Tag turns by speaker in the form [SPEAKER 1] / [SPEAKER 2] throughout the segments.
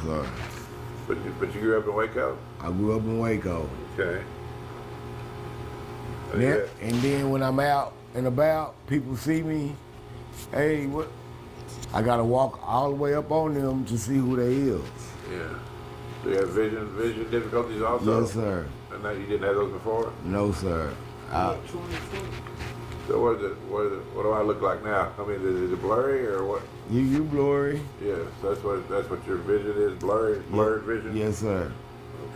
[SPEAKER 1] sir.
[SPEAKER 2] But you grew up in Waco?
[SPEAKER 1] I grew up in Waco.
[SPEAKER 2] Okay.
[SPEAKER 1] And then when I'm out and about, people see me. Hey, what? I gotta walk all the way up on them to see who they is.
[SPEAKER 2] Yeah. Do you have vision difficulties also?
[SPEAKER 1] Yes, sir.
[SPEAKER 2] And that you didn't have those before?
[SPEAKER 1] No, sir.
[SPEAKER 2] So what do I look like now? I mean, is it blurry or what?
[SPEAKER 1] You blurry.
[SPEAKER 2] Yeah, so that's what your vision is, blurred vision?
[SPEAKER 1] Yes, sir.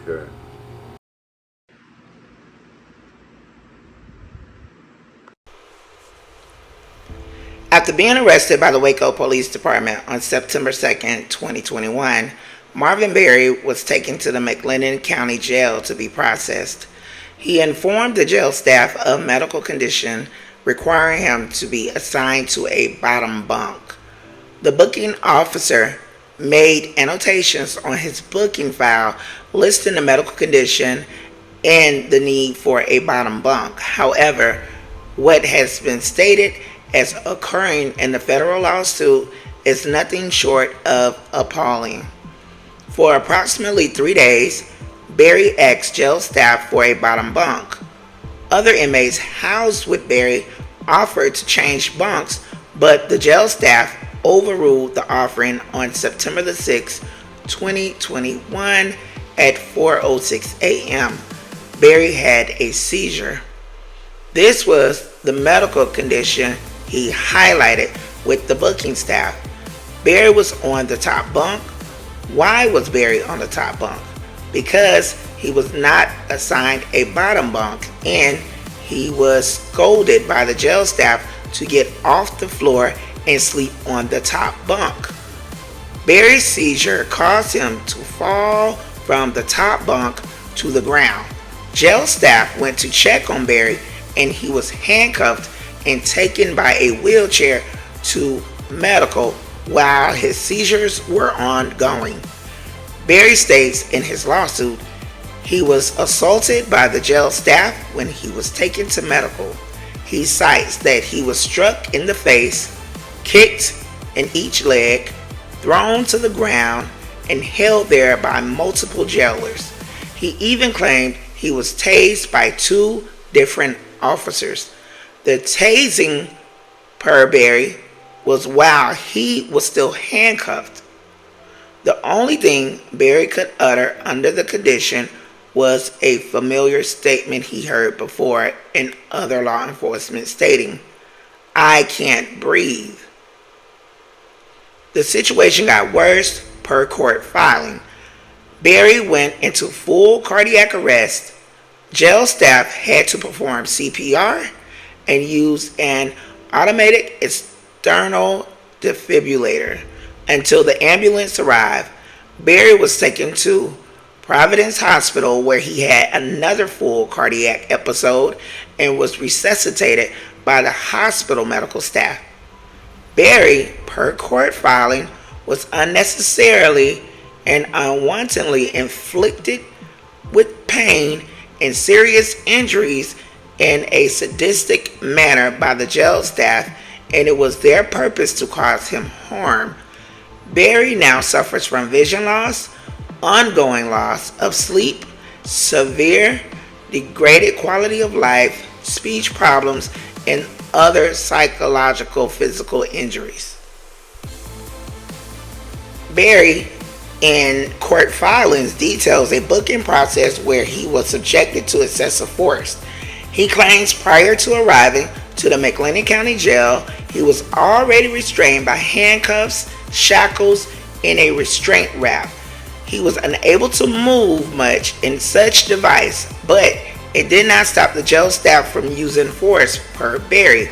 [SPEAKER 2] Okay.
[SPEAKER 3] After being arrested by the Waco Police Department on September 2nd, 2021, Marvin Berry was taken to the McLennan County Jail to be processed. He informed the jail staff of medical condition requiring him to be assigned to a bottom bunk. The booking officer made annotations on his booking file listing the medical condition and the need for a bottom bunk. However, what has been stated as occurring in the federal lawsuit is nothing short of appalling. For approximately 3 days, Berry asked jail staff for a bottom bunk. Other inmates housed with Berry offered to change bunks, but the jail staff overruled the offering on September the 6th, 2021 at 4:06 a.m. Berry had a seizure. This was the medical condition he highlighted with the booking staff. Berry was on the top bunk. Why was Berry on the top bunk? Because he was not assigned a bottom bunk, and he was scolded by the jail staff to get off the floor and sleep on the top bunk. Berry's seizure caused him to fall from the top bunk to the ground. Jail staff went to check on Berry, and he was handcuffed and taken by a wheelchair to medical while his seizures were ongoing. Berry states in his lawsuit he was assaulted by the jail staff when he was taken to medical. He cites that he was struck in the face, kicked in each leg, thrown to the ground, and held there by multiple jailers. He even claimed he was tased by 2 different officers. The tasing, per Berry, was while he was still handcuffed. The only thing Berry could utter under the condition was a familiar statement he heard before in other law enforcement stating, "I can't breathe." The situation got worse per court filing. Berry went into full cardiac arrest. Jail staff had to perform CPR and use an automated external defibrillator until the ambulance arrived. Berry was taken to Providence Hospital, where he had another full cardiac episode and was resuscitated by the hospital medical staff. Berry, per court filing, was unnecessarily and unwantonly inflicted with pain and serious injuries in a sadistic manner by the jail staff, and it was their purpose to cause him harm. Berry now suffers from vision loss, ongoing loss of sleep, severe degraded quality of life, speech problems, and other psychological physical injuries. Berry in court filings details a booking process where he was subjected to excessive force. He claims prior to arriving to the McLennan County Jail, he was already restrained by handcuffs, shackles, and a restraint wrap. He was unable to move much in such device, but it did not stop the jail staff from using force, per Berry,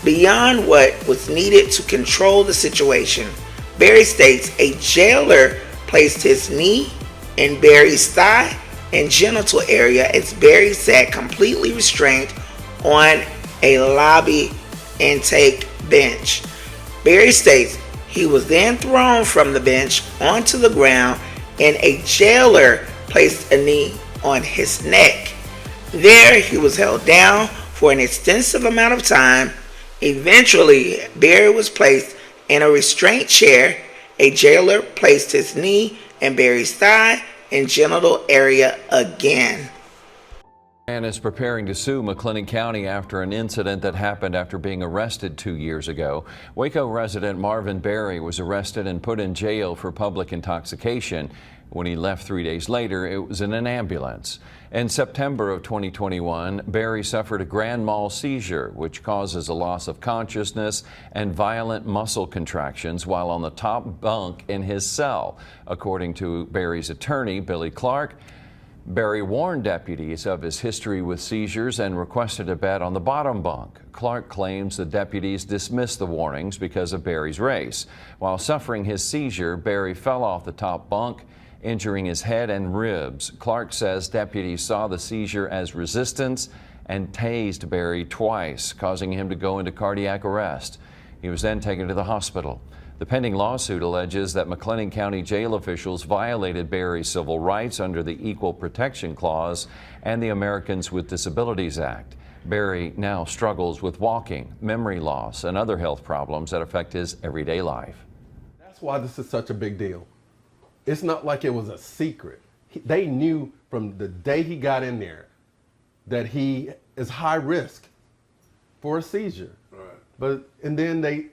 [SPEAKER 3] beyond what was needed to control the situation. Berry states a jailer placed his knee in Berry's thigh and genital area as Berry sat completely restrained on a lobby intake bench. Berry states he was then thrown from the bench onto the ground, and a jailer placed a knee on his neck. There he was held down for an extensive amount of time. Eventually, Berry was placed in a restraint chair A jailer placed his knee in Barry's thigh and genital area again.
[SPEAKER 4] Man is preparing to sue McLennan County after an incident that happened after being arrested 2 years ago. Waco resident Marvin Berry was arrested and put in jail for public intoxication. When he left 3 days later, it was in an ambulance. In September of 2021, Berry suffered a grand mal seizure, which causes a loss of consciousness and violent muscle contractions while on the top bunk in his cell. According to Berry's attorney, Billy Clark, Berry warned deputies of his history with seizures and requested a bed on the bottom bunk. Clark claims the deputies dismissed the warnings because of Berry's race. While suffering his seizure, Berry fell off the top bunk, injuring his head and ribs. Clark says deputies saw the seizure as resistance and tased Berry twice, causing him to go into cardiac arrest. He was then taken to the hospital. The pending lawsuit alleges that McLennan County jail officials violated Berry's civil rights under the Equal Protection Clause and the Americans with Disabilities Act. Berry now struggles with walking, memory loss, and other health problems that affect his everyday life.
[SPEAKER 5] That's why this is such a big deal. It's not like it was a secret. They knew from the day he got in there that he is high risk for a seizure.
[SPEAKER 2] Right.
[SPEAKER 5] And then they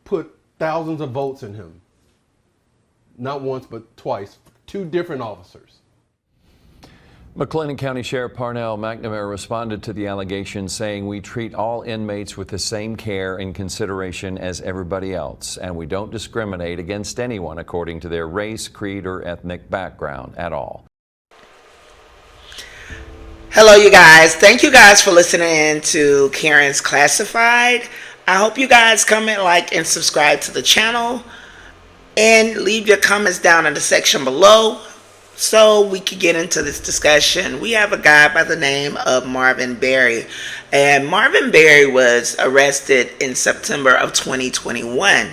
[SPEAKER 5] put thousands of votes in him. Not once, but twice. 2 different officers.
[SPEAKER 4] McLennan County Sheriff Parnell McNamara responded to the allegation, saying, "We treat all inmates with the same care and consideration as everybody else, and we don't discriminate against anyone according to their race, creed, or ethnic background at all."
[SPEAKER 3] Hello, you guys. Thank you guys for listening to Karen's Classified. I hope you guys comment, like, and subscribe to the channel, and leave your comments down in the section below so we can get into this discussion. We have a guy by the name of Marvin Berry, and Marvin Berry was arrested in September of 2021.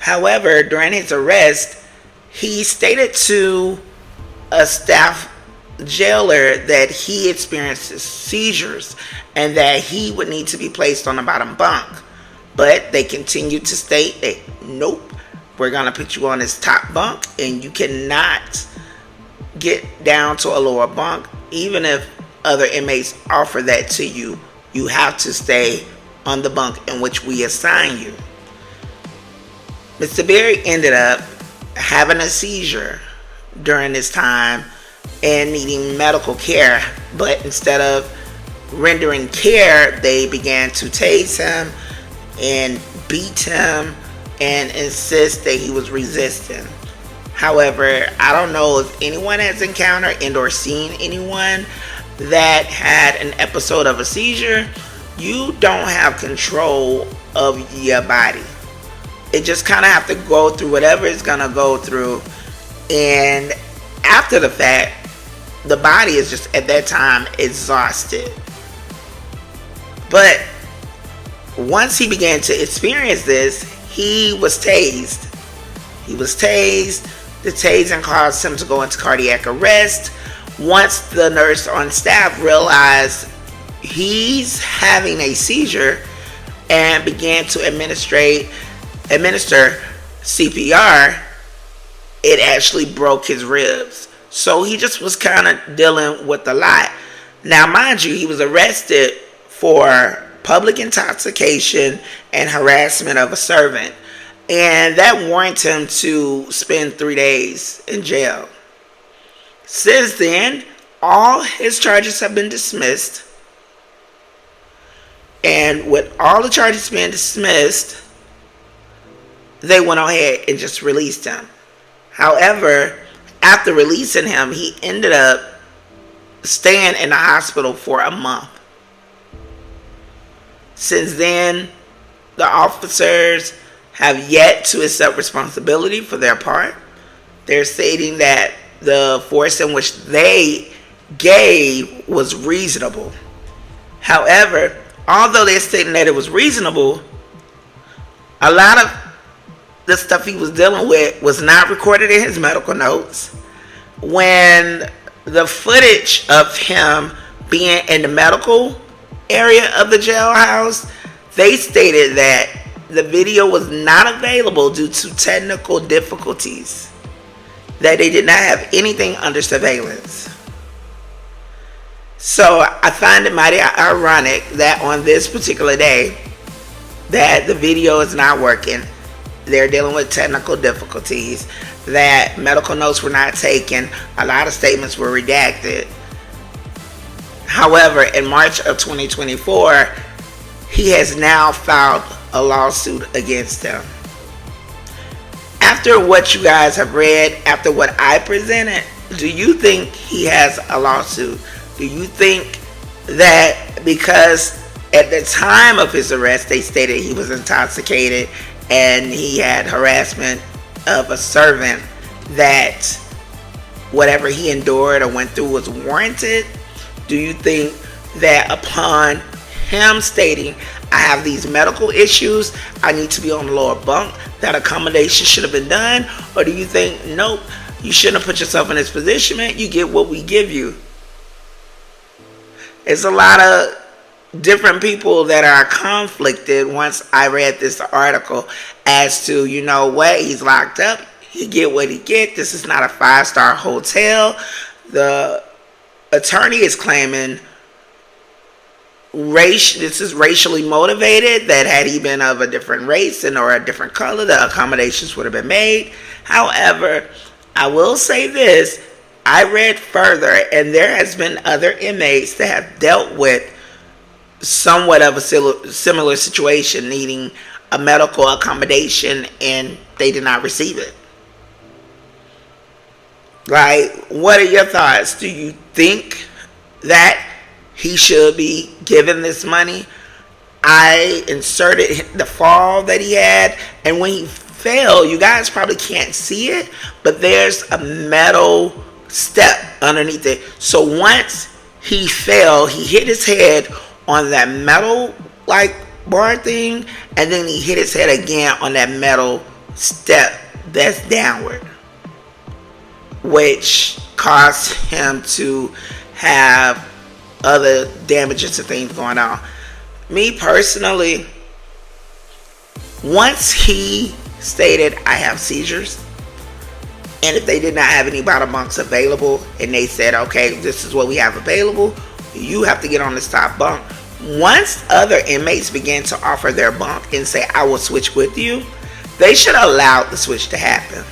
[SPEAKER 3] However, during his arrest, he stated to a staff jailer that he experiences seizures and that he would need to be placed on the bottom bunk. But they continued to state that, nope, we're going to put you on this top bunk and you cannot get down to a lower bunk. Even if other inmates offer that to you, you have to stay on the bunk in which we assign you. Mr. Berry ended up having a seizure during this time and needing medical care, but instead of rendering care, they began to tase him and beat him and insist that he was resisting. However, I don't know if anyone has encountered and or seen anyone that had an episode of a seizure. You don't have control of your body. It just kind of have to go through whatever it's gonna go through, and after the fact, the body is just at that time exhausted. But once he began to experience this, he was tased. The tasing caused him to go into cardiac arrest. Once the nurse on staff realized he's having a seizure and began to administer CPR, it actually broke his ribs. So he just was kind of dealing with a lot. Now, mind you, he was arrested for public intoxication and harassment of a servant, and that warranted him to spend 3 days in jail. Since then, all his charges have been dismissed, and with all the charges being dismissed, they went ahead and just released him. However, after releasing him, he ended up staying in the hospital for a month. Since then, the officers have yet to accept responsibility for their part. They're stating that the force in which they gave was reasonable. However, although they're stating that it was reasonable, a lot of the stuff he was dealing with was not recorded in his medical notes. When the footage of him being in the medical area of the jailhouse, they stated that the video was not available due to technical difficulties, that they did not have anything under surveillance. So I find it mighty ironic that on this particular day that the video is not working. They're dealing with technical difficulties, that medical notes were not taken, a lot of statements were redacted. However, in March of 2024, he has now filed a lawsuit against them. After what you guys have read, after what I presented, do you think he has a lawsuit? Do you think that because at the time of his arrest they stated he was intoxicated and he had harassment of a servant, that whatever he endured or went through was warranted? Do you think that upon him stating, I have these medical issues, I need to be on the lower bunk, that accommodation should have been done? Or do you think, nope, you shouldn't have put yourself in this position, man, you get what we give you? It's a lot of different people that are conflicted once I read this article as to, you know what, he's locked up, he get what he get, this is not a 5-star hotel. The attorney is claiming this is racially motivated, that had he been of a different race and or a different color, the accommodations would have been made. However, I will say this, I read further and there has been other inmates that have dealt with somewhat of a similar situation, needing a medical accommodation, and they did not receive it. Like, what are your thoughts? Do you think that he should be given this money? I inserted the fall that he had, and when he fell, you guys probably can't see it, but there's a metal step underneath it. So once he fell, he hit his head on that metal like bar thing, and then he hit his head again on that metal step that's downward, which caused him to have other damages and things going on. Me personally, once he stated, I have seizures, and if they did not have any bottom bunks available and they said, okay, this is what we have available, you have to get on this top bunk. Once other inmates began to offer their bunk and say, I will switch with you, they should allow the switch to happen.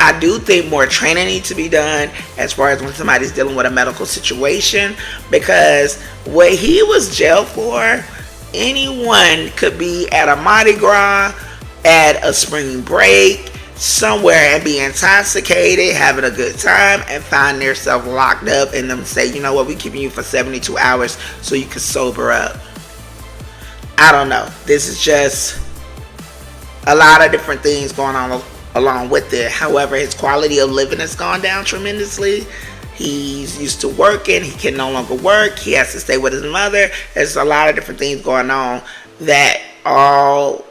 [SPEAKER 3] I do think more training needs to be done as far as when somebody's dealing with a medical situation, because what he was jailed for, anyone could be at a Mardi Gras, at a spring break, somewhere, and be intoxicated, having a good time, and find themselves locked up, and them say, you know what, we're keeping you for 72 hours so you can sober up. I don't know. This is just a lot of different things going on along with it. However, his quality of living has gone down tremendously. He's used to working. He can no longer work. He has to stay with his mother. There's a lot of different things going on that all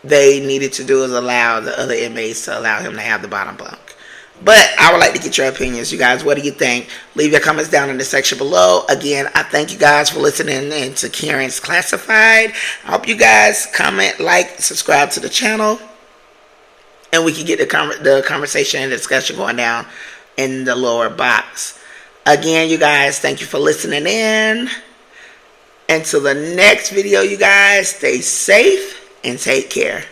[SPEAKER 3] they needed to do is allow the other inmates to allow him to have the bottom bunk. But I would like to get your opinions. You guys, what do you think? Leave your comments down in the section below. Again, I thank you guys for listening in to Karen's Classified. I hope you guys comment, like, subscribe to the channel, and we can get the conversation and discussion going down in the lower box. Again, you guys, thank you for listening in. Until the next video, you guys, stay safe and take care.